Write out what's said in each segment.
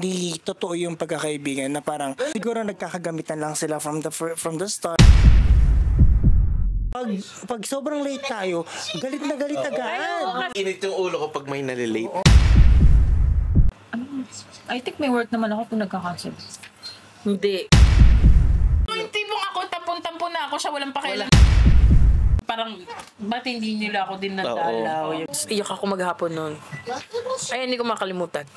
hindi totoo yung pagkakaibigan, na parang siguro nagkakagamitan lang sila from the start. Pag sobrang late tayo, galit na galit agad. Init yung ulo ko pag may nalilate. I think may work naman ako kung nagka-cancel. Hindi. Yung tipong ako, tapon-tampon na ako siya, walang pakialam. Parang, ba't hindi nila ako din nadalaw? Iyak ako maghapon nun. Ay, hindi ko makalimutan.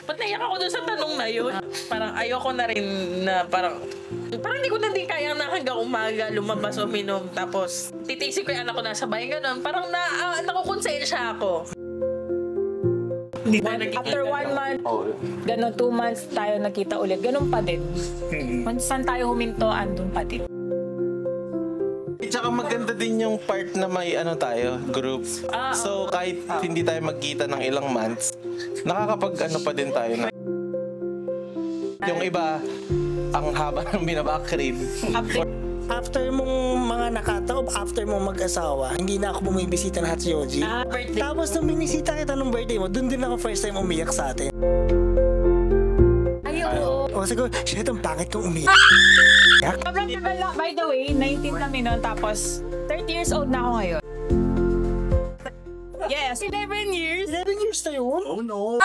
Ba't naiyak ako dun sa tanong na yun? Parang ayoko na rin na parang hindi ko na din kaya na hanggang umaga lumabas o minom. Tapos titisip ko yung anak ko nasa bahay, gano'n. Parang nakukonsensya ako. After 1 month, gano'n 2 months tayo nakita ulit. Gano'n pa din. Kung saan tayo huminto, andun pa din. Tsaka maganda din yung part na may tayo, group. So kahit hindi tayo magkita ng ilang months, nakakapag pa din tayo na. Yung iba, ang haba ng binabackread. After mong mga nakataob, after mong mag-asawa, hindi na ako bumibisita na Hatsuyoji. Tapos nung binisita kita nung birthday mo, dun din ako first time umiyak sa atin. O siguro, shit, ang pangit kong umiyak. Sobrang tagal na. By the way, 19 kami noon, tapos 30 years old na ako ngayon. Yes, 11 years. 11 years na yun? Oh no.